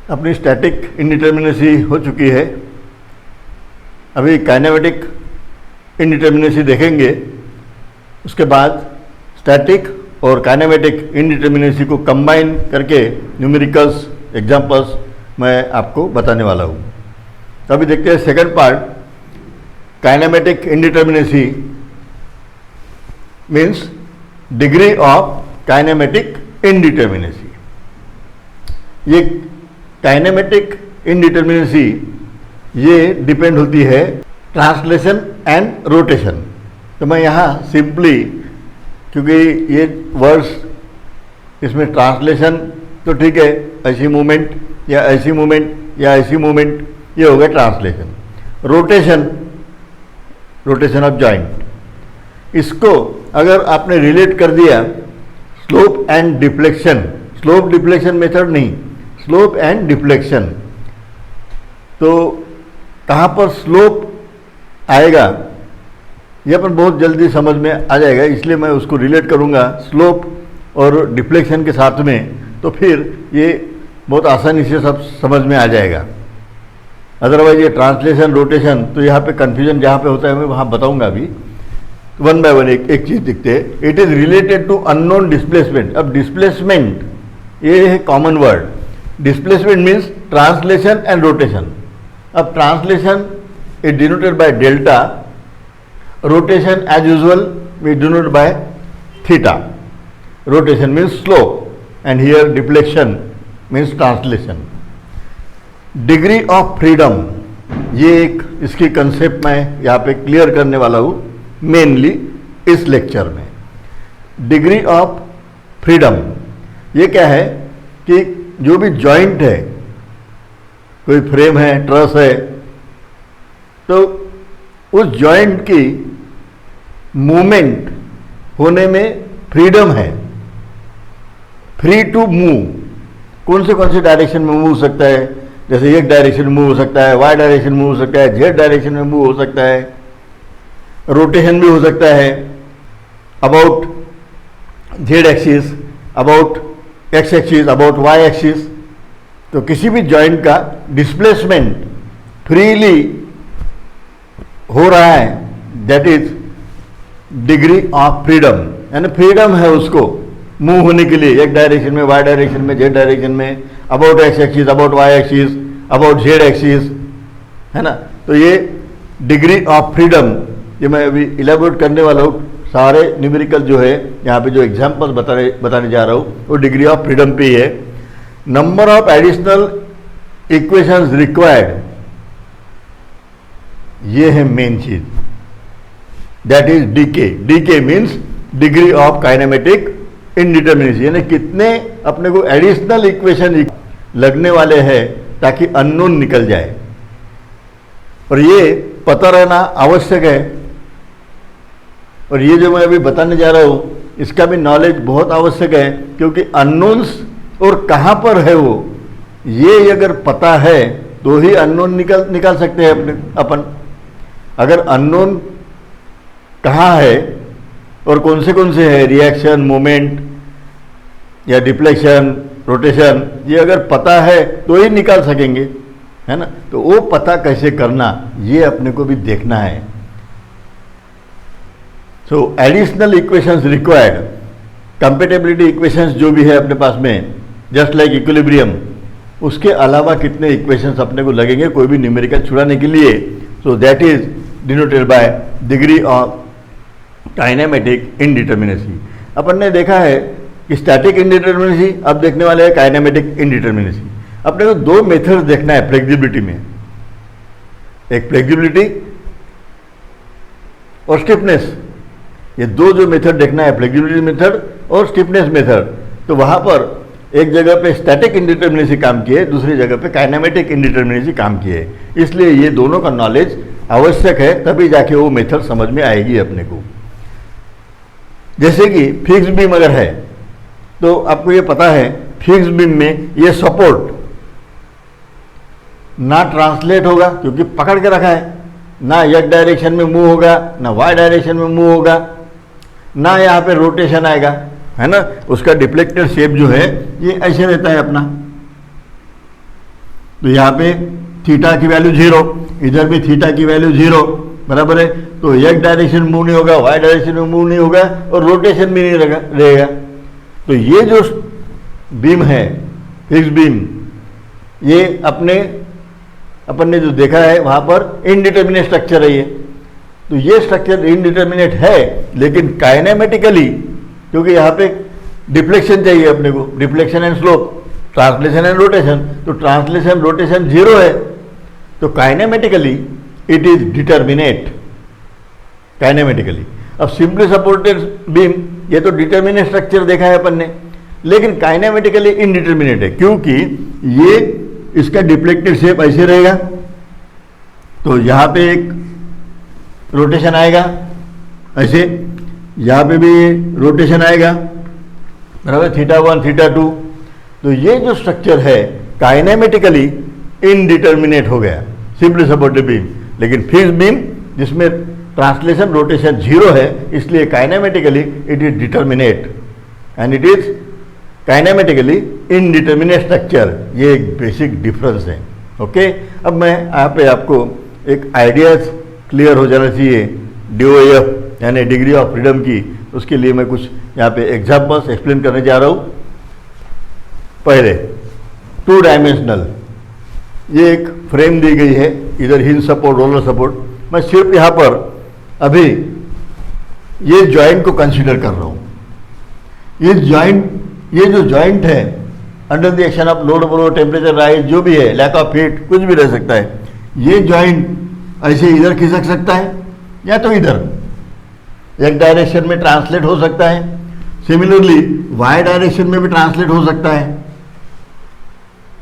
अपनी static indeterminacy हो चुकी है। अभी काइनेमेटिक इंडिटर्मिनेसी देखेंगे, उसके बाद स्टैटिक और काइनेमेटिक इंडिटर्मिनेसी को कंबाइन करके न्यूमेरिकल्स एग्जांपल्स मैं आपको बताने वाला हूँ। तो अभी देखते हैं second part, kinematic indeterminacy means degree of kinematic indeterminacy. ये काइनेमेटिक इंडिटर्मिनेसी ये डिपेंड होती है ट्रांसलेशन एंड रोटेशन। तो मैं यहाँ सिंपली, क्योंकि ये वर्ड्स इसमें ट्रांसलेशन तो ठीक है, ऐसी मूवमेंट या ऐसी मूवमेंट या ऐसी मूवमेंट, ये हो गया ट्रांसलेशन। रोटेशन ऑफ जॉइंट, इसको अगर आपने रिलेट कर दिया slope and deflection, slope deflection method नहीं, स्लोप एंड डिफ्लेक्शन, तो कहाँ पर स्लोप आएगा ये अपन बहुत जल्दी समझ में आ जाएगा, इसलिए मैं उसको रिलेट करूँगा स्लोप और डिफ्लेक्शन के साथ में, तो फिर ये बहुत आसानी से सब समझ में आ जाएगा। अदरवाइज ये ट्रांसलेशन रोटेशन तो यहाँ पे कन्फ्यूजन जहाँ पे होता है मैं वहाँ बताऊँगा अभी। वन बाय वन एक चीज़ दिखते हैं। It is related to unknown displacement. अब डिस्प्लेसमेंट ये है common word, displacement means translation and rotation. अब translation is denoted by delta, rotation as usual we denoted by theta. Rotation means slope and here deflection means translation. Degree of freedom, ये एक इसकी concept मैं यहाँ पे clear करने वाला हूँ मेनली इस लेक्चर में। डिग्री ऑफ फ्रीडम ये क्या है कि जो भी जॉइंट है, कोई फ्रेम है, ट्रस है, तो उस जॉइंट की मूवमेंट होने में फ्रीडम है, फ्री टू मूव। कौन से डायरेक्शन में मूव हो सकता है, जैसे एक डायरेक्शन में मूव हो सकता है, वाई डायरेक्शन में मूव हो सकता है, जेड डायरेक्शन में मूव हो सकता है, रोटेशन भी हो सकता है about z axis, about x axis, about y axis. तो किसी भी जॉइंट का डिस्प्लेसमेंट फ्रीली हो रहा है, that is degree of freedom. यानी फ्रीडम है उसको मूव होने के लिए, एक डायरेक्शन में, वाई डायरेक्शन में, जेड डायरेक्शन में, about x axis, about y axis, about z axis, है ना। तो ये डिग्री ऑफ फ्रीडम ये मैं अभी इलेबोरेट करने वाला हूँ। सारे न्यूमेरिकल जो है यहाँ पे जो एग्जाम्पल्स बताने जा रहा हूँ वो डिग्री ऑफ फ्रीडम पे ही है। Number of additional equations required, ये है मेन चीज, that is DK. DK means degree of kinematic indeterminacy, यानी कितने अपने को एडिशनल इक्वेशन लगने वाले हैं ताकि अननोन निकल जाए, और ये पता रहना आवश्यक है। और ये जो मैं अभी बताने जा रहा हूँ इसका भी नॉलेज बहुत आवश्यक है, क्योंकि अननोन्स और कहाँ पर है वो, ये अगर पता है तो ही अननोन निकाल सकते हैं अपन। अगर अननोन कहाँ है और कौन से है, रिएक्शन, मोमेंट या डिफ्लेक्शन, रोटेशन, ये अगर पता है तो ही निकाल सकेंगे, है ना। तो वो पता कैसे करना ये अपने को भी देखना है। सो additional equations required, compatibility equations जो भी है अपने पास में, जस्ट लाइक इक्विलिब्रियम, उसके अलावा कितने इक्वेशंस अपने को लगेंगे कोई भी न्यूमेरिकल छुड़ाने के लिए। So that is denoted by degree of kinematic indeterminacy. अपन ने देखा है कि स्टैटिक इंडिटर्मिनेसी, अब देखने वाले हैं काइनेमेटिक इंडिटर्मिनेसी। अपने को दो मेथड्स देखना है फ्लेक्सिबिलिटी में, एक फ्लेक्सिबिलिटी और स्टिफनेस। ये दो जो मेथड देखना है, फ्लेक्सिबिलिटी मेथड और स्टिफनेस मेथड। तो वहाँ पर एक जगह पे स्टैटिक इंडिटर्मिनेसी काम किए, दूसरी जगह पे काइनेमेटिक इंडिटर्मिनेसी काम किए। इसलिए ये दोनों का नॉलेज आवश्यक है, तभी जाके वो मेथड समझ में आएगी अपने को। जैसे कि फिक्स बीम अगर है तो आपको ये पता है फिक्स बीम में ये सपोर्ट ना ट्रांसलेट होगा क्योंकि पकड़ के रखा है, ना एक डायरेक्शन में मूव होगा, ना वाई डायरेक्शन में मूव होगा, ना यहाँ पे रोटेशन आएगा, है ना। उसका डिफ्लेक्टेड शेप जो है ये ऐसे रहता है अपना, तो यहाँ पे थीटा की वैल्यू 0, इधर भी थीटा की वैल्यू 0, बराबर है। तो एक डायरेक्शन मूव नहीं होगा, वाई डायरेक्शन में मूव नहीं होगा और रोटेशन भी नहीं रहेगा। तो ये जो बीम है, फिक्स बीम, ये अपन ने जो देखा है वहाँ पर इनडिटर्मिनेट स्ट्रक्चर है ये। तो ये स्ट्रक्चर इनडिटर्मिनेट है, लेकिन काइनेमेटिकली, क्योंकि यहाँ पे डिफ्लेक्शन चाहिए अपने को, deflection and slope, translation and rotation, तो ट्रांसलेशन रोटेशन 0 है, तो काइनेमेटिकली इट इज डिटर्मिनेट, काइनेमेटिकली। अब सिंपली सपोर्टेड बीम, ये तो डिटर्मिनेट स्ट्रक्चर देखा है अपन ने, लेकिन काइनेमेटिकली इनडिटर्मिनेट है, क्योंकि ये इसका डिफ्लेक्टेड शेप ऐसे रहेगा, तो यहाँ पे एक रोटेशन आएगा ऐसे, यहाँ पे भी रोटेशन आएगा, बराबर, θ1 θ2। तो ये जो स्ट्रक्चर है काइनेमेटिकली इनडिटर्मिनेट हो गया, सिंपली सपोर्टेड बीम। लेकिन फिक्स बीम जिसमें ट्रांसलेशन रोटेशन 0 है, इसलिए kinematically it is determinate and it is kinematically indeterminate structure. ये एक बेसिक डिफरेंस है। ओके, अब मैं यहाँ पे आपको एक आइडियाज क्लियर हो जाना चाहिए DOF यानी डिग्री ऑफ फ्रीडम की, उसके लिए मैं कुछ यहाँ पे एग्जाम्पल्स एक्सप्लेन करने जा रहा हूँ। पहले 2 डायमेंशनल, ये एक फ्रेम दी गई है, इधर हिंज सपोर्ट, रोलर सपोर्ट। मैं सिर्फ यहाँ पर अभी ये जॉइंट को कंसीडर कर रहा हूँ। ये जो जॉइंट है, under the action of load flow, temperature rise, जो भी है, लैक ऑफ हीट, कुछ भी रह सकता है। ये जॉइंट ऐसे इधर खिसक सकता है या तो इधर, एक डायरेक्शन में ट्रांसलेट हो सकता है। सिमिलरली वाई डायरेक्शन में भी ट्रांसलेट हो सकता है,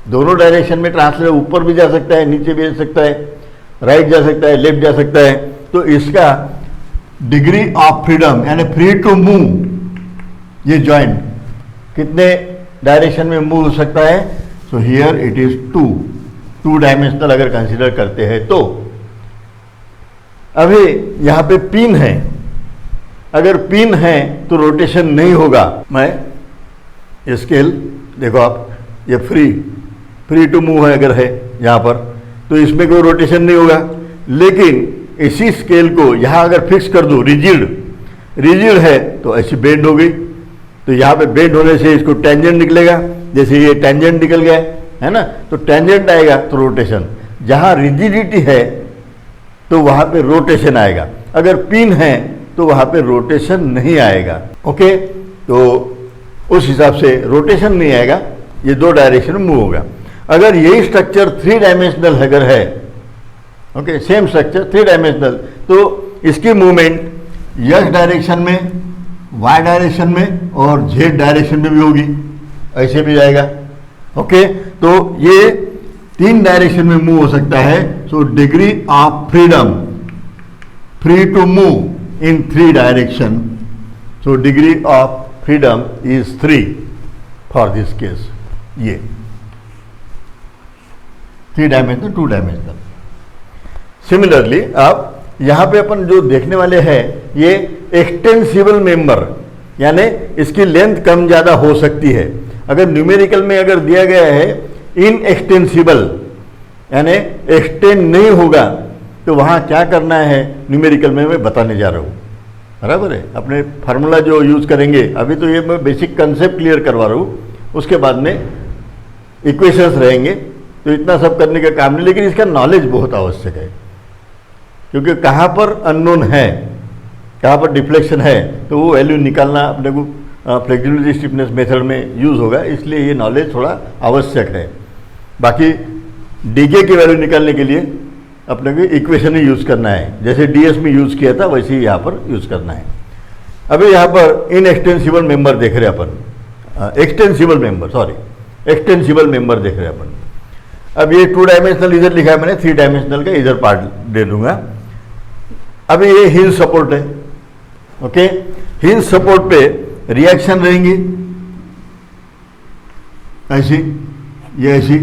दोनों डायरेक्शन में ट्रांसलेट, ऊपर भी जा सकता है, नीचे भी जा सकता है, राइट जा सकता है, लेफ्ट जा सकता है। तो इसका डिग्री ऑफ फ्रीडम यानी फ्री टू मूव, ये जॉइंट कितने डायरेक्शन में मूव हो सकता है? सो हियर इट इज 2 डायमेंशनल अगर कंसीडर करते हैं तो। अभी यहाँ पे पिन है, अगर पिन है तो रोटेशन नहीं होगा। मैं स्केल देखो आप, ये फ्री टू मूव है अगर है यहाँ पर, तो इसमें कोई रोटेशन नहीं होगा। लेकिन इसी स्केल को यहाँ अगर फिक्स कर दो, रिजिड है तो ऐसी बेंड हो गई, तो यहाँ पे बेंड होने से इसको टेंजेंट निकलेगा, जैसे ये टेंजेंट निकल गया है ना, तो टेंजेंट आएगा तो रोटेशन। जहाँ रिजिडिटी है तो वहाँ पे रोटेशन आएगा, अगर पिन है तो वहाँ पे रोटेशन नहीं आएगा। ओके, तो उस हिसाब से रोटेशन नहीं आएगा, ये 2 डायरेक्शन में मूव होगा। अगर यही स्ट्रक्चर 3 डायमेंशनल अगर है, ओके, सेम स्ट्रक्चर 3 डायमेंशनल, तो इसकी मूवमेंट यस डायरेक्शन में, वाई डायरेक्शन में और जेड डायरेक्शन में भी होगी, ऐसे भी जाएगा। ओके, तो ये 3 डायरेक्शन में मूव हो सकता है। So degree of freedom, free to move in 3 direction, so degree of freedom is 3 for this case. ये 3 डायमेंशनल, 2 डायमेंशनल। सिमिलरली अब यहाँ पे अपन जो देखने वाले हैं, ये एक्सटेंसिबल मेंबर, यानी इसकी लेंथ कम ज़्यादा हो सकती है। अगर न्यूमेरिकल में अगर दिया गया है इनएक्सटेंसिबल, यानी एक्सटेंड नहीं होगा, तो वहाँ क्या करना है न्यूमेरिकल में मैं बताने जा रहा हूँ, बराबर है। अपने फार्मूला जो यूज़ करेंगे, अभी तो ये मैं बेसिक कंसेप्ट क्लियर करवा रहा हूँ, उसके बाद में इक्वेशंस रहेंगे, तो इतना सब करने का काम नहीं। लेकिन इसका नॉलेज बहुत आवश्यक है, क्योंकि कहाँ पर अननोन है, कहाँ पर डिफ्लेक्शन है, तो वो वैल्यू निकालना अपने को फ्लेक्सिबिलिटी स्टिफनेस मेथड में यूज़ होगा, इसलिए ये नॉलेज थोड़ा आवश्यक है। बाकी डीके की वैल्यू निकालने के लिए अपने को इक्वेशन ही यूज़ करना है, जैसे डीएस में यूज़ किया था वैसे ही यहाँ पर यूज़ करना है। अभी यहाँ पर इनएक्सटेंसिबल मेंबर देख रहे हैं अपन, एक्सटेंसिबल मेंबर देख रहे हैं अपन। अब ये 2 डायमेंशनल इधर लिखा है मैंने, 3 डायमेंशनल का इधर पार्ट दे दूंगा। अभी ये हिंज सपोर्ट है, ओके, हिंज सपोर्ट पे रिएक्शन रहेंगी ऐसी, ये ऐसी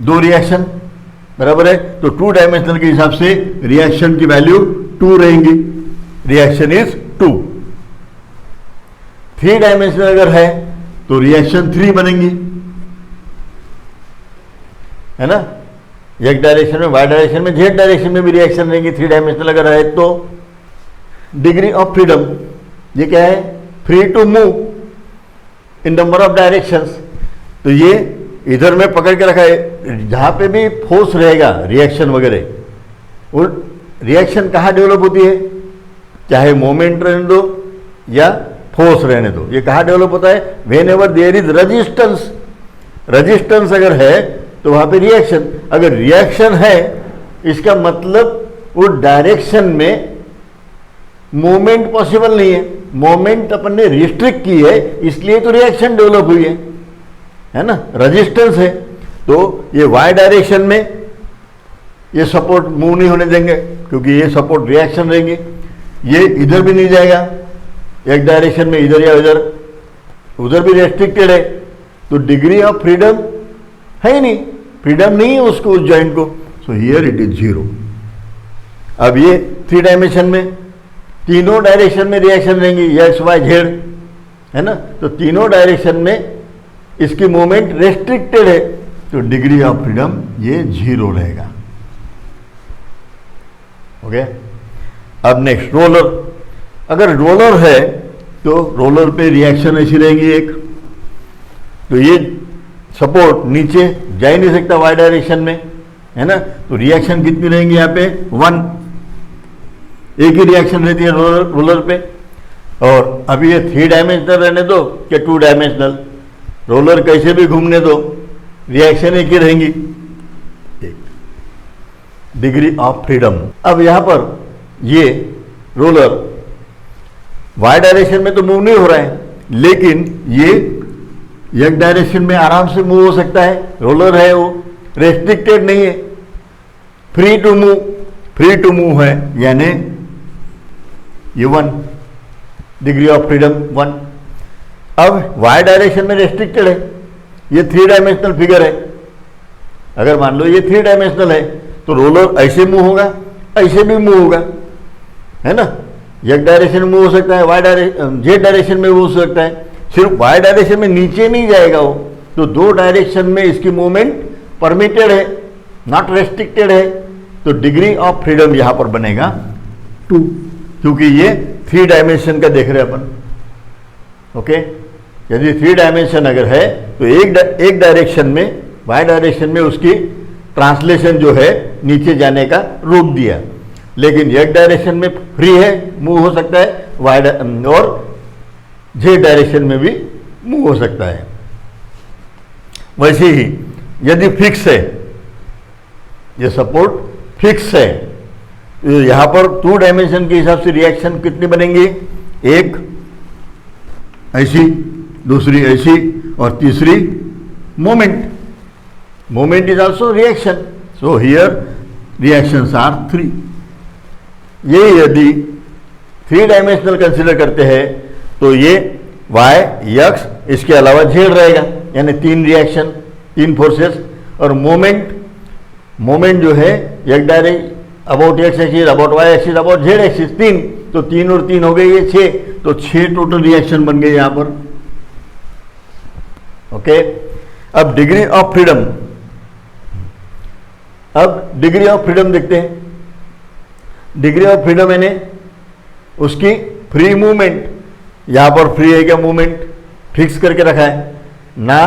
2 रिएक्शन, बराबर है। तो 2 डायमेंशनल के हिसाब से रिएक्शन की वैल्यू 2 रहेंगी, रिएक्शन इज 2। 3 डायमेंशनल अगर है तो रिएक्शन 3 बनेंगी, है ना, एक डायरेक्शन में वाई डायरेक्शन में जेड डायरेक्शन में भी रिएक्शन रहेंगी 3 डायमेंशनल अगर है तो। डिग्री ऑफ फ्रीडम ये क्या है, free to move in number of directions. तो ये इधर में पकड़ के रखा है, जहाँ पे भी फोर्स रहेगा रिएक्शन वगैरह, वो रिएक्शन कहाँ डेवलप होती है, चाहे मोमेंट रहने दो या फोर्स रहने दो, ये कहाँ डेवलप होता है, whenever there is resistance. Resistance अगर है तो वहाँ पे रिएक्शन, अगर रिएक्शन है इसका मतलब वो डायरेक्शन में मोमेंट पॉसिबल नहीं है, मोमेंट अपन ने रिस्ट्रिक्ट की है, इसलिए तो रिएक्शन डेवलप हुई है ना, रेजिस्टेंस है। तो ये वाई डायरेक्शन में ये सपोर्ट मूव नहीं होने देंगे क्योंकि ये सपोर्ट रिएक्शन रहेंगे, ये इधर भी नहीं जाएगा एक डायरेक्शन में, इधर या इधर, उधर भी रेस्ट्रिक्टेड है। तो डिग्री ऑफ फ्रीडम है ही नहीं, फ्रीडम नहीं है उसको, उस जॉइंट को। सो हियर इट इज 0। अब ये 3 डायमेंशन में तीनों डायरेक्शन में रिएक्शन रहेंगी, एक्स वाई जेड, है ना, तो तीनों डायरेक्शन में इसकी मूवमेंट रेस्ट्रिक्टेड है, तो डिग्री ऑफ फ्रीडम ये 0 रहेगा। ओके। अब नेक्स्ट रोलर, अगर रोलर है तो रोलर पे रिएक्शन ऐसी रहेगी एक, तो ये सपोर्ट नीचे जा ही नहीं सकता वाई डायरेक्शन में, है ना, तो रिएक्शन कितनी रहेंगी यहाँ पे 1, एक ही रिएक्शन रहती है रोलर पे। और अभी ये 3 डायमेंशनल रहने दो क्या 2 डायमेंशनल, रोलर कैसे भी घूमने दो, रिएक्शन एक ही रहेंगी, एक। डिग्री ऑफ फ्रीडम, अब यहाँ पर ये रोलर वाई डायरेक्शन में तो मूव नहीं हो रहा है, लेकिन ये एक डायरेक्शन में आराम से मूव हो सकता है, रोलर है वो, रेस्ट्रिक्टेड नहीं है, free to move, free to move है, यानी ये 1, डिग्री ऑफ फ्रीडम 1। अब वाई डायरेक्शन में रेस्ट्रिक्टेड है, ये 3 डायमेंशनल फिगर है, अगर मान लो ये 3 डायमेंशनल है तो रोलर ऐसे मूव होगा, ऐसे भी मूव होगा, है ना, एक डायरेक्शन में मूव हो सकता है, वाई डायरेक्शन जेड डायरेक्शन में मूव हो सकता है, सिर्फ वाई डायरेक्शन में नीचे नहीं जाएगा वो, तो 2 डायरेक्शन में इसकी मूवमेंट परमिटेड है, नॉट रेस्ट्रिक्टेड है। तो डिग्री ऑफ फ्रीडम यहां पर बनेगा 2, क्योंकि ये 3 डायमेंशन का देख रहे हैं अपन। ओके, यदि 3 डायमेंशन अगर है तो एक डायरेक्शन में, वाई डायरेक्शन में उसकी ट्रांसलेशन जो है नीचे जाने का रोक दिया, लेकिन एक डायरेक्शन में फ्री है, मूव हो सकता है, वाई और जेड डायरेक्शन में भी मूव हो सकता है। वैसे ही यदि फिक्स है, ये सपोर्ट फिक्स है, तो यहां पर 2 डायमेंशन के हिसाब से रिएक्शन कितनी बनेंगी, एक ऐसी, दूसरी ऐसी और तीसरी moment. Moment is also reaction, so here reactions are 3। ये यदि 3 डायमेंशनल कंसिडर करते हैं तो ये वाई एक्स इसके अलावा जेड रहेगा, यानी 3 रिएक्शन, 3 फोर्सेस। और मोमेंट जो है एक direct about x axis, about y axis, about z axis, 3, तो 3 और 3 हो गए ये 6, तो 6 टोटल रिएक्शन बन गए यहां पर। ओके। अब डिग्री ऑफ फ्रीडम, अब डिग्री ऑफ फ्रीडम देखते हैं। डिग्री ऑफ फ्रीडम यानी उसकी फ्री मूवमेंट, यहां पर फ्री है क्या मूवमेंट, फिक्स करके रखा है ना,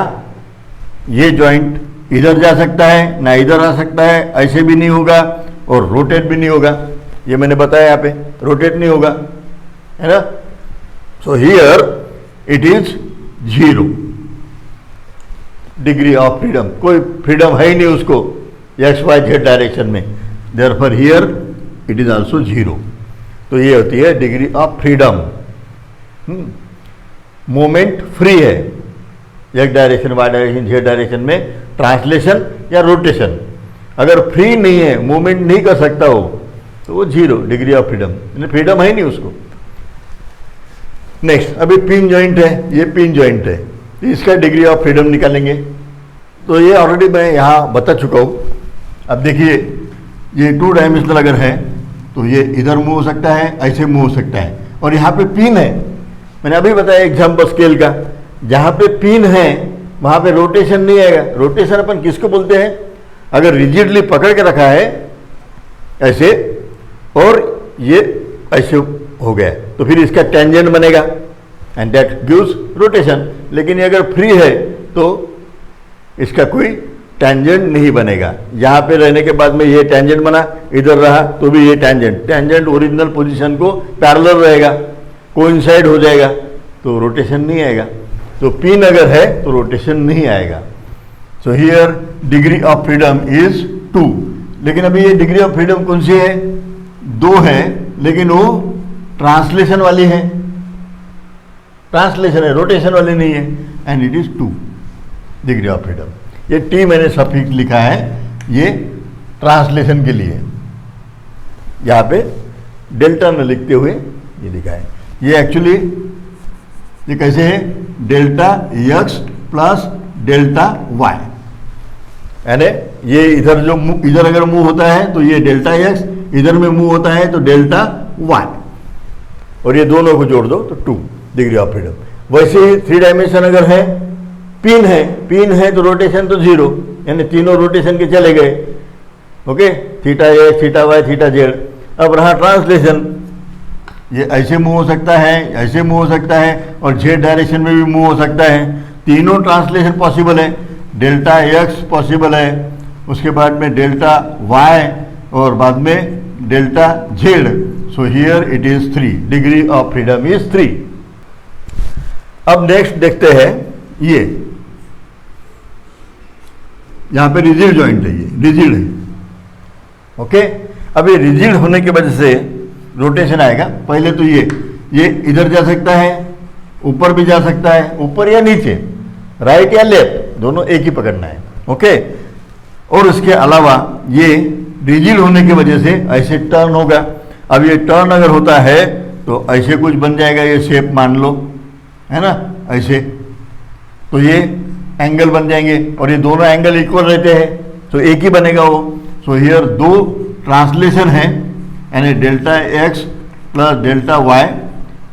ये जॉइंट इधर जा सकता है ना इधर आ सकता है, ऐसे भी नहीं होगा और रोटेट भी नहीं होगा, ये मैंने बताया यहाँ पे रोटेट नहीं होगा, है ना। So here it is 0 degree of freedom, कोई फ्रीडम है ही नहीं उसको एक्स वाई जेड डायरेक्शन में, therefore here it is also 0। तो ये होती है degree of freedom. Moment free है, एक direction y direction z direction में ट्रांसलेशन या रोटेशन, अगर फ्री नहीं है, मूवमेंट नहीं कर सकता हो, तो वो 0 डिग्री ऑफ फ्रीडम, फ्रीडम है नहीं उसको। नेक्स्ट, अभी पिन जॉइंट है, ये पिन जॉइंट है, इसका डिग्री ऑफ फ्रीडम निकालेंगे। तो ये ऑलरेडी मैं यहाँ बता चुका हूँ। अब देखिए, ये 2 डायमेंशनल अगर है तो ये इधर मूव हो सकता है, ऐसे मूव हो सकता है, और यहाँ पे पिन है, मैंने अभी बताया एग्जाम्पल स्केल का, जहाँ पे पिन है वहाँ पे रोटेशन नहीं आएगा। रोटेशन अपन किसको बोलते हैं, अगर रिजिडली पकड़ के रखा है ऐसे और ये ऐसे हो गया तो फिर इसका टेंजेंट बनेगा एंड दैट गिव्स रोटेशन। लेकिन ये अगर फ्री है तो इसका कोई टेंजेंट नहीं बनेगा। यहाँ पे रहने के बाद में ये टेंजेंट बना, इधर रहा तो भी ये टेंजेंट ओरिजिनल पोजीशन को पैरेलल रहेगा, कोइंसाइड हो जाएगा तो रोटेशन नहीं आएगा। तो पिन अगर है तो रोटेशन नहीं आएगा। So here degree of freedom is 2। लेकिन अभी ये डिग्री ऑफ फ्रीडम कौन सी है? 2 है, लेकिन वो ट्रांसलेशन वाली है, ट्रांसलेशन है, रोटेशन वाली नहीं है, and it is 2 degree of freedom. ये टी मैंने सफिक्स लिखा है, ये ट्रांसलेशन के लिए, यहाँ पे डेल्टा में लिखते हुए ये लिखा है। ये एक्चुअली ये कैसे है? Delta x plus delta y, यानी ये इधर जो इधर अगर मूव होता है तो ये डेल्टा x, इधर में मूव होता है तो डेल्टा y, और ये दोनों को जोड़ दो तो 2 डिग्री ऑफ फ्रीडम। वैसे ही 3 डायमेंशन अगर है, पिन है तो रोटेशन तो 0, यानी तीनों रोटेशन के चले गए। Okay, theta x, theta y, theta z। अब रहा ट्रांसलेशन, ये ऐसे मूव हो सकता है, ऐसे मूव हो सकता है, और z डायरेक्शन में भी मूव हो सकता है। तीनों ट्रांसलेशन पॉसिबल है। डेल्टा x पॉसिबल है, उसके बाद में डेल्टा y, और बाद में delta z। So here it is 3, degree of freedom is 3। अब नेक्स्ट देखते हैं, ये यहां पे रिजिड जॉइंट है, ये रिजिड है। ओके, अब ये रिजिड होने की वजह से रोटेशन आएगा। पहले तो ये इधर जा सकता है, ऊपर भी जा सकता है, ऊपर या नीचे, राइट या लेफ्ट, दोनों एक ही पकड़ना है। ओके, और उसके अलावा ये रिजिड होने की वजह से ऐसे टर्न होगा। अब ये टर्न अगर होता है तो ऐसे कुछ बन जाएगा, ये शेप मान लो, है ना, ऐसे, तो ये एंगल बन जाएंगे, और ये दोनों एंगल इक्वल रहते हैं तो एक ही बनेगा वो। सो हियर 2 ट्रांसलेशन है, यानी delta x plus delta y,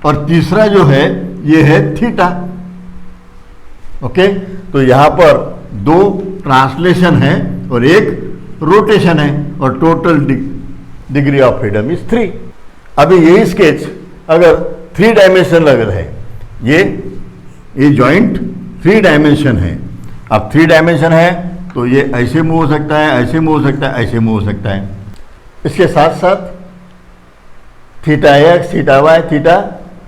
और तीसरा जो है ये है थीटा। ओके, तो यहाँ पर 2 ट्रांसलेशन है और 1 रोटेशन है, और total degree of freedom is 3। अभी यही स्केच अगर 3 डायमेंशन अगर है, ये जॉइंट 3 डायमेंशन है। अब 3 डायमेंशन है तो ये ऐसे मूव हो सकता है, ऐसे मूव हो सकता है, ऐसे मूव हो सकता है। इसके साथ साथ theta x, theta y, theta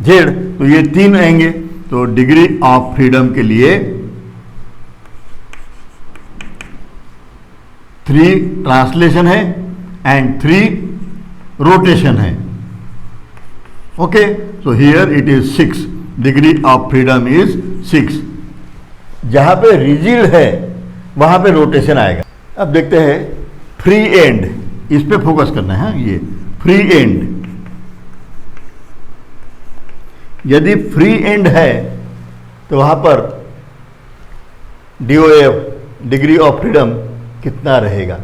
z, तो ये 3 आएंगे। तो डिग्री ऑफ फ्रीडम के लिए 3 ट्रांसलेशन है एंड 3 रोटेशन है। Okay, so here it is 6, degree of freedom is 6। जहां पे रिजिड है वहां पे रोटेशन आएगा। अब देखते हैं फ्री एंड, इस पे फोकस करना है। ये फ्री एंड, यदि फ्री एंड है तो वहां पर DOF, डिग्री ऑफ फ्रीडम, कितना रहेगा?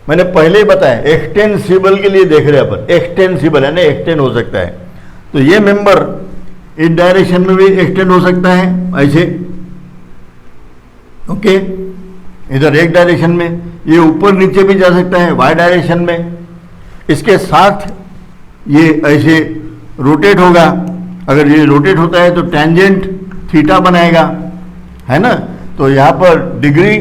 मैंने पहले ही बताया, एक्सटेंसिबल के लिए देख रहे हैं अपन, एक्सटेंसिबल है ना, एक्सटेंड हो सकता है। तो ये मेंबर इस डायरेक्शन में भी एक्सटेंड हो सकता है, ऐसे। ओके, इधर एक डायरेक्शन में, ये ऊपर नीचे भी जा सकता है y डायरेक्शन में। इसके साथ ये ऐसे रोटेट होगा। अगर ये रोटेट होता है तो टेंजेंट थीटा बनाएगा, है ना। तो यहाँ पर डिग्री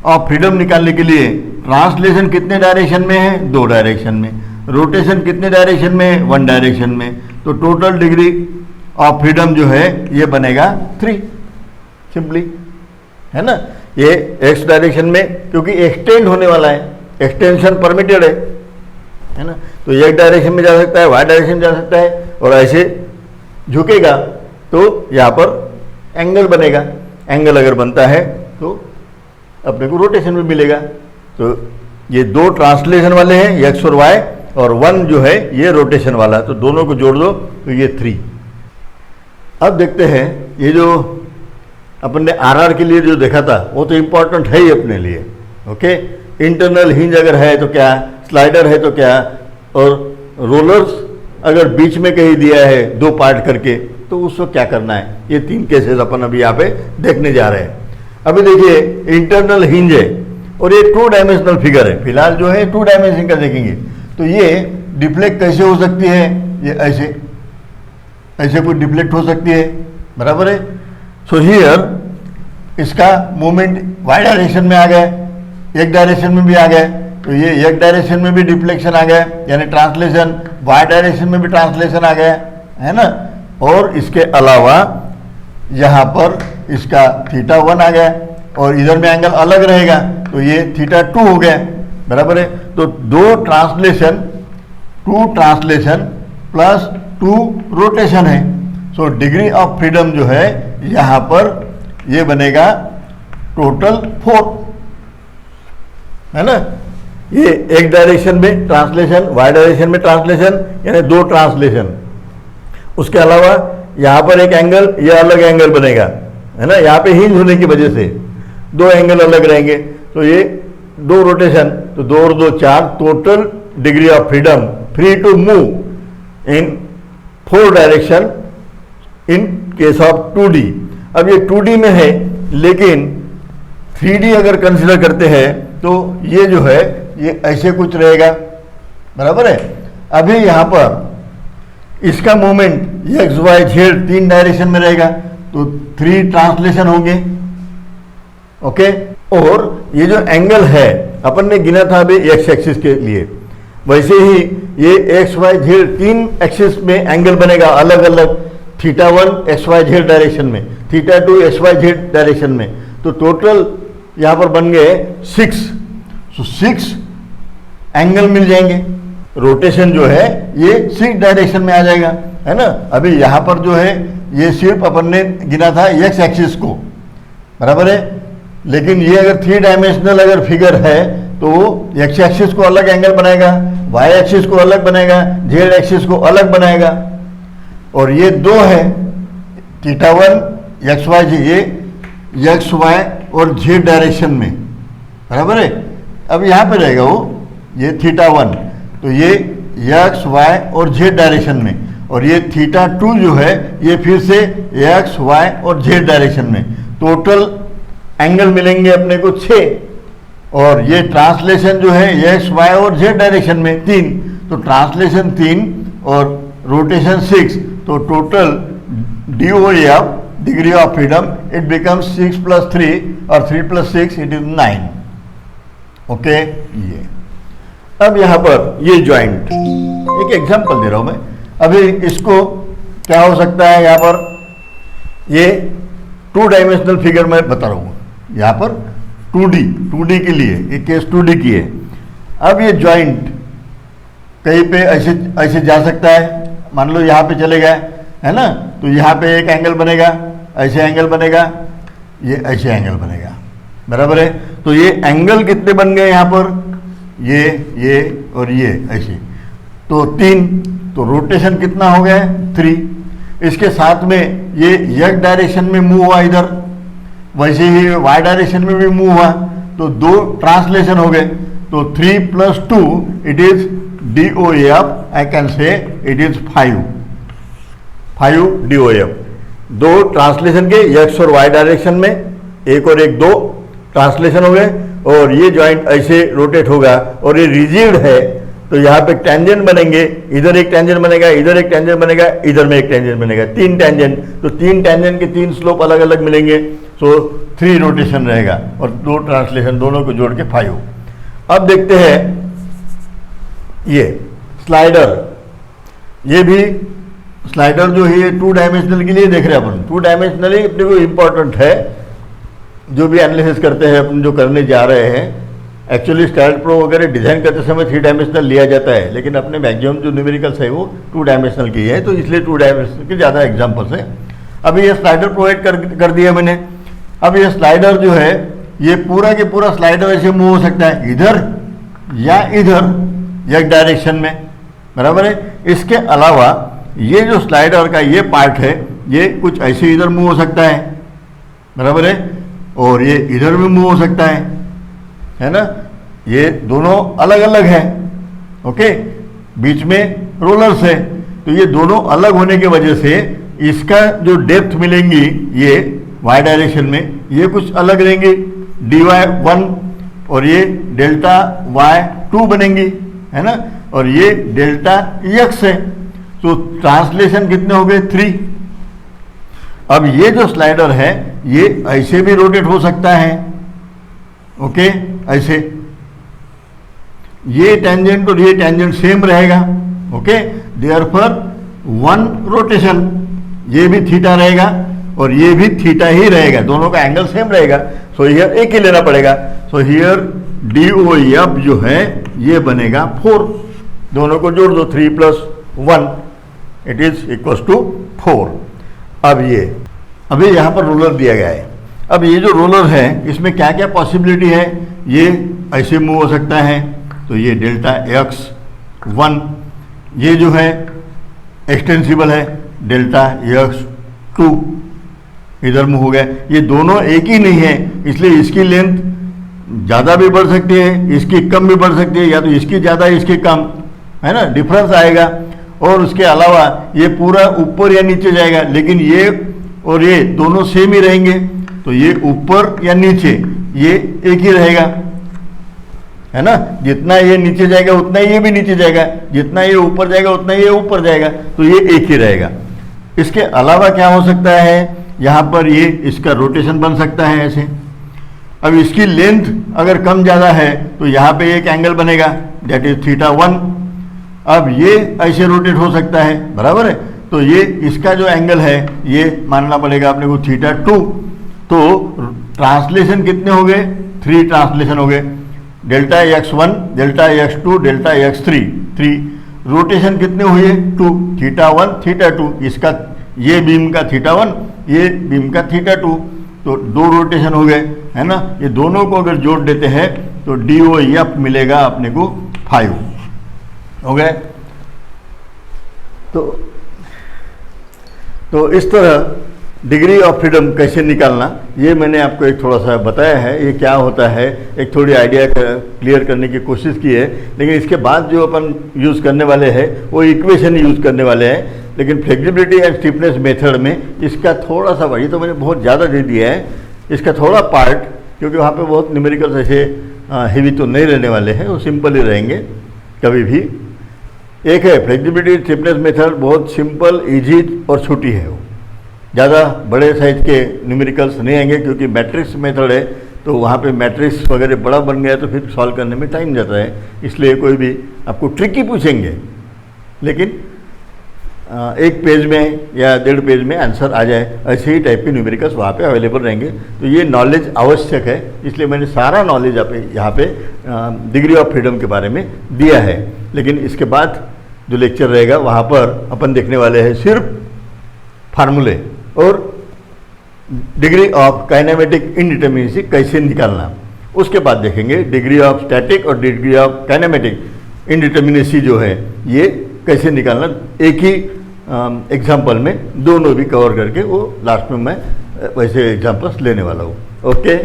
ऑफ फ्रीडम निकालने के लिए ट्रांसलेशन कितने डायरेक्शन में है? 2 डायरेक्शन में। रोटेशन कितने डायरेक्शन में है? 1 डायरेक्शन में। तो टोटल डिग्री ऑफ फ्रीडम जो है ये बनेगा 3, सिंपली, है ना। ये एक्स डायरेक्शन में, क्योंकि एक्सटेंड होने वाला है, एक्सटेंशन परमिटेड है ना। तो एक डायरेक्शन में जा सकता है, वाई डायरेक्शन जा सकता है, और ऐसे झुकेगा तो यहाँ पर एंगल बनेगा। एंगल अगर बनता है तो अपने को रोटेशन भी मिलेगा। तो ये 2 ट्रांसलेशन वाले हैं, एक्स और वाई, और 1 जो है ये रोटेशन वाला, तो दोनों को जोड़ दो तो ये 3। अब देखते हैं, ये जो अपन ने आरआर के लिए जो देखा था वो तो इम्पोर्टेंट है ही अपने लिए। ओके, इंटरनल हिंज अगर है तो क्या, स्लाइडर है तो क्या, और रोलर्स अगर बीच में कहीं दिया है 2 पार्ट करके तो उसको क्या करना है, ये 3 केसेस अपन अभी यहाँ पे देखने जा रहे हैं। अभी देखिए, इंटरनल हिंज है और ये 2 डायमेंशनल फिगर है, फिलहाल जो है 2 डायमेंशन का देखेंगे। तो ये डिफ्लेक्ट कैसे हो सकती है, ये ऐसे ऐसे कोई डिफ्लेक्ट हो सकती है, बराबर है। सो हियर इसका मूवमेंट वाई डायरेक्शन में आ गया, एक डायरेक्शन में भी आ गया, तो ये एक डायरेक्शन में भी डिफ्लेक्शन आ गया, यानी ट्रांसलेशन, वाई डायरेक्शन में भी ट्रांसलेशन आ गया, है ना। और इसके अलावा यहाँ पर इसका θ1 आ गया और इधर में एंगल अलग रहेगा, तो ये θ2 हो गया, बराबर है। तो 2 ट्रांसलेशन प्लस 2 रोटेशन है। सो डिग्री ऑफ फ्रीडम जो है यहाँ पर ये बनेगा टोटल 4, है ना। ये एक डायरेक्शन में ट्रांसलेशन, वाई डायरेक्शन में ट्रांसलेशन, यानी 2 ट्रांसलेशन। उसके अलावा यहाँ पर एक एंगल, ये अलग एंगल बनेगा, है ना। यहाँ पे हिंज होने की वजह से 2 एंगल अलग रहेंगे, तो ये 2 रोटेशन, तो 2 और 2 4, total degree of freedom free to move in 4 direction in case of 2D। अब ये 2D में है, लेकिन 3D अगर कंसिडर करते हैं तो ये जो है ये ऐसे कुछ रहेगा, बराबर है। अभी यहाँ पर इसका movement x y z 3 direction में रहेगा, तो 3 ट्रांसलेशन होंगे, ओके। और ये जो एंगल है अपन ने गिना था अभी एक्स एक्सिस के लिए, वैसे ही ये एक्स वाई जेड 3 एक्सिस में एंगल बनेगा अलग अलग, θ1 एक्स वाई जेड डायरेक्शन में, θ2 एक्स वाई जेड डायरेक्शन में, तो टोटल यहाँ पर बन गए 6। तो 6 एंगल मिल जाएंगे। रोटेशन जो है ये 6 डायरेक्शन में आ जाएगा, है ना। अभी यहाँ पर जो है ये सिर्फ अपन ने गिना था एक्स एक्सिस को, बराबर है। लेकिन ये अगर 3 डायमेंशनल अगर फिगर है तो एक्स एक्सिस को अलग एंगल बनाएगा, वाई एक्सिस को अलग बनाएगा, जेड एक्सिस को अलग बनाएगा। और ये 2 है, θ1 एक्स वाई, ये एक्स वाई और जेड डायरेक्शन में, बराबर है। अब यहाँ पे रहेगा वो ये θ1, तो ये एक्स वाई और जेड डायरेक्शन में, और ये θ2 जो है ये फिर से एक्स वाई और जेड डायरेक्शन में। टोटल एंगल मिलेंगे अपने को 6, और ये ट्रांसलेशन जो है एक्स वाई और जेड डायरेक्शन में 3, तो ट्रांसलेशन 3 और रोटेशन 6, तो total DOF degree of freedom it becomes 6 + 3 और 3 + 6 इट इज 9, ओके। ये अब यहाँ पर ये जॉइंट, एक एग्जांपल दे रहा हूँ मैं। अभी इसको क्या हो सकता है, यहाँ पर ये 2 डायमेंशनल फिगर मैं बता रहा हूँ, यहाँ पर 2D के लिए, एक केस 2D की है। अब ये जॉइंट कहीं पे ऐसे ऐसे जा सकता है, मान लो यहाँ पे चले गए, है ना, तो यहाँ पे एक एंगल बनेगा, ऐसे एंगल बनेगा, ये ऐसे एंगल बनेगा, बराबर है। तो ये एंगल कितने बन गए यहाँ पर, ये और ये ऐसे, तो 3, तो रोटेशन कितना हो गया 3। इसके साथ में ये एक डायरेक्शन में मूव हुआ इधर, वैसे ही वाई डायरेक्शन में भी मूव हुआ, तो 2 ट्रांसलेशन हो गए, तो 3 + 2 it is DOF, I can say it is 5 DOF। 2 translation के एक्स और वाई डायरेक्शन में, एक और एक 2 ट्रांसलेशन हो गए, और ये जॉइंट ऐसे रोटेट होगा, और ये रिजिड है, तो यहाँ पे टेंजेंट बनेंगे, इधर एक टेंजेंट बनेगा, इधर एक टेंजेंट बनेगा, इधर में एक टेंजेंट बनेगा, 3 टेंजेंट, तो 3 टेंजेंट के 3 स्लोप अलग अलग मिलेंगे, सो 3 रोटेशन रहेगा, और 2 ट्रांसलेशन, दोनों को जोड़ के 5। अब देखते हैं ये स्लाइडर, ये भी स्लाइडर जो है 2 डायमेंशनल के लिए देख रहे हैं अपन, 2 डायमेंशनल ही अपने को इम्पोर्टेंट है, जो भी एनालिसिस करते हैं अपन, जो करने जा रहे हैं। एक्चुअली स्टाइल प्रो वगैरह डिजाइन करते समय 3 डायमेंशनल लिया जाता है, लेकिन अपने मैक्सिमम जो न्यूमेरिकल्स है वो 2 डायमेंशनल की है, तो इसलिए 2 डायमेंशनल के ज़्यादा एग्जाम्पल्स है। अभी ये स्लाइडर प्रोवाइड कर दिया मैंने। अब ये स्लाइडर जो है ये पूरा के पूरा स्लाइडर ऐसे मूव हो सकता है इधर या इधर, एक डायरेक्शन में, बराबर है। इसके अलावा ये जो स्लाइडर का ये पार्ट है ये कुछ ऐसे इधर मूव हो सकता है, बराबर है, और ये इधर भी मूव हो सकता है ना। ये दोनों अलग अलग हैं, ओके। बीच में रोलर्स है, तो ये दोनों अलग होने की वजह से इसका जो डेप्थ मिलेंगी ये वाई डायरेक्शन में, ये कुछ अलग रहेंगी, dy1 और ये डेल्टा y2 बनेंगी, है ना, और ये डेल्टा x है। तो ट्रांसलेशन कितने हो गए? 3। अब ये जो स्लाइडर है ये ऐसे भी रोटेट हो सकता है, ओके, ऐसे, ये टेंजेंट और ये टेंजेंट सेम रहेगा, ओके, देयरफॉर 1 रोटेशन, ये भी थीटा रहेगा और ये भी थीटा ही रहेगा, दोनों का एंगल सेम रहेगा। सो हियर एक ही लेना पड़ेगा। सो हियर DOF जो है ये बनेगा 4, दोनों को जोड़ दो, 3 + 1 इट इज इक्वल्स टू 4। अब ये अभी यहाँ पर रोलर दिया गया है। अब ये जो रोलर है इसमें क्या क्या पॉसिबिलिटी है? ये ऐसे मूव हो सकता है, तो ये डेल्टा x1, ये जो है एक्सटेंसिबल है, डेल्टा x2 इधर मूव हो गया। ये दोनों एक ही नहीं है, इसलिए इसकी लेंथ ज़्यादा भी बढ़ सकती है, इसकी कम भी बढ़ सकती है, या तो इसकी ज़्यादा इसकी कम, है ना, डिफरेंस आएगा। और उसके अलावा ये पूरा ऊपर या नीचे जाएगा, लेकिन ये और ये दोनों सेम ही रहेंगे, तो ये ऊपर या नीचे ये एक ही रहेगा, है ना। जितना ये नीचे जाएगा उतना ये भी नीचे जाएगा, जितना ये ऊपर जाएगा उतना ये ऊपर जाएगा, तो ये एक ही रहेगा। इसके अलावा क्या हो सकता है? यहाँ पर ये इसका रोटेशन बन सकता है ऐसे। अब इसकी लेंथ अगर कम ज़्यादा है तो यहाँ पे एक एंगल बनेगा, दैट इज θ1। अब ये ऐसे रोटेट हो सकता है, बराबर है, तो ये इसका जो एंगल है ये मानना पड़ेगा अपने को θ2। तो ट्रांसलेशन कितने हो गए? 3 ट्रांसलेशन हो गए, delta x1, delta x2, delta x3, 3। Rotation कितने हुए? 2, θ1, θ2, इसका ये बीम का θ1, ये बीम का θ2, तो 2 रोटेशन हो गए, है ना। ये दोनों को अगर जोड़ देते हैं तो DOF मिलेगा अपने को 5 हो गए। तो इस तरह डिग्री ऑफ फ्रीडम कैसे निकालना, ये मैंने आपको एक थोड़ा सा बताया है, ये क्या होता है, एक थोड़ी आइडिया क्लियर करने की कोशिश की है। लेकिन इसके बाद जो अपन यूज़ करने वाले हैं वो इक्वेशन यूज़ करने वाले हैं। लेकिन फ्लेक्सिबिलिटी एंड स्टिफनेस मेथड में इसका थोड़ा सा, वही तो मैंने बहुत ज़्यादा दे दिया है, इसका थोड़ा पार्ट, क्योंकि वहाँ पे बहुत न्यूमेरिकल्स ऐसे हेवी तो नहीं रहने वाले हैं, वो सिंपल ही रहेंगे कभी भी। एक है फ्लेक्सिबिलिटी स्टिफनेस मेथड, बहुत सिंपल, इजी और छोटी है, वो ज़्यादा बड़े साइज के न्यूमेरिकल्स नहीं आएंगे, क्योंकि मैट्रिक्स मेथड है, तो वहाँ पे मैट्रिक्स वगैरह बड़ा बन गया तो फिर सॉल्व करने में टाइम जाता है, इसलिए कोई भी आपको ट्रिकी पूछेंगे, लेकिन 1 पेज में या 1.5 पेज में आंसर आ जाए, ऐसे ही टाइप के न्यूमेरिकल्स वहाँ पे अवेलेबल रहेंगे। तो ये नॉलेज आवश्यक है, इसलिए मैंने सारा नॉलेज यहाँ पे डिग्री ऑफ फ्रीडम के बारे में दिया है। लेकिन इसके बाद जो लेक्चर रहेगा वहाँ पर अपन देखने वाले हैं सिर्फ फार्मूले और डिग्री ऑफ काइनेमेटिक इनडिटर्मिनेसी कैसे निकालना। उसके बाद देखेंगे डिग्री ऑफ स्टैटिक और डिग्री ऑफ काइनेमेटिक इनडिटर्मिनेसी जो है ये कैसे निकालना। एक ही एग्जाम्पल में दोनों भी कवर करके वो लास्ट में मैं वैसे एग्जाम्पल्स लेने वाला हूँ। ओके।